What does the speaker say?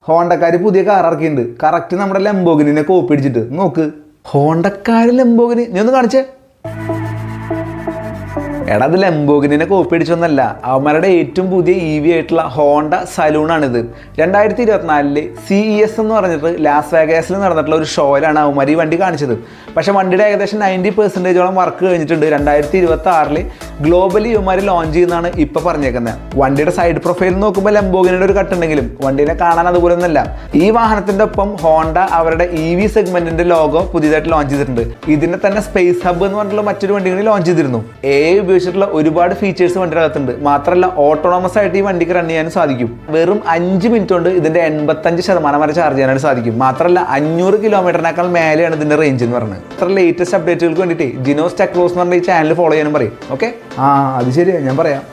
ഹോണ്ടക്കാർ പുതിയ കാർ ഇറക്കിയിട്ടുണ്ട്. കറക്റ്റ് നമ്മുടെ ലംബോഗിനെ കോപ്പി അടിച്ചിട്ട് നോക്ക്. ഹോണ്ടക്കാർ ലംബോഗിനി നീ ഒന്ന് കാണിച്ചേ. എടാ അത് ലംബോഗിനെ കോപ്പി അടിച്ചൊന്നല്ല, അവന്മാരുടെ ഏറ്റവും പുതിയ EV ആയിട്ടുള്ള ഹോണ്ട സലൂണാണിത്. 2024 CES എന്ന് പറഞ്ഞിട്ട് ലാസ് വേഗാസിൽ നടന്നിട്ടുള്ള ഒരു ഷോയിലാണ് അവന്മാർ ഈ വണ്ടി കാണിച്ചത്. പക്ഷേ വണ്ടിയുടെ ഏകദേശം 90% വർക്ക് കഴിഞ്ഞിട്ടുണ്ട്. 2026 ഗ്ലോബലി ഇവന്മാർ ലോഞ്ച് ചെയ്യുന്നതാണ് ഇപ്പോൾ പറഞ്ഞേക്കുന്നത്. വണ്ടിയുടെ സൈഡ് പ്രൊഫൈൽ നോക്കുമ്പോൾ ലംബോഗിനിയുടെ ഒരു കട്ടുണ്ടെങ്കിലും വണ്ടീനെ കാണാൻ അതുപോലെ ഒന്നല്ല. ഈ വാഹനത്തിൻ്റെ ഒപ്പം ഹോണ്ട അവരുടെ EV സെഗ്മെന്റിന്റെ ലോഗോ പുതിയതായിട്ട് ലോഞ്ച് ചെയ്തിട്ടുണ്ട്. ഇതിനെ തന്നെ സ്പേസ് ഹബ്ബ് എന്ന് പറഞ്ഞിട്ടുള്ള മറ്റൊരു വണ്ടി കൂടി ലോഞ്ച് ചെയ്തിരുന്നു. ഉപയോഗിച്ചിട്ടുള്ള ഒരുപാട് ഫീച്ചേഴ്സ് വണ്ടിയുടെ അകത്തുണ്ട്. മാത്രമല്ല ഓട്ടോണമസ് ആയിട്ട് ഈ വണ്ടിക്ക് റൺ ചെയ്യാനും സാധിക്കും. വെറും 5 മിനിറ്റ് കൊണ്ട് ഇതിന്റെ 85% വരെ ചാർജ് ചെയ്യാനായിട്ട് സാധിക്കും. മാത്രമല്ല 500 കിലോമീറ്ററിനേക്കാൾ മേലെയാണ് ഇതിന്റെ റേഞ്ച് എന്ന് പറയുന്നത്. അത്ര ലേറ്റസ്റ്റ് അപ്ഡേറ്റുകൾക്ക് വേണ്ടിയിട്ട് ജിനോസ് ടെക്ലോസ് എന്ന് പറഞ്ഞ ഈ ചാനൽ ഫോളോ ചെയ്യാനും പറയും. ഓക്കെ, അത് ശരിയാ, ഞാൻ പറയാം.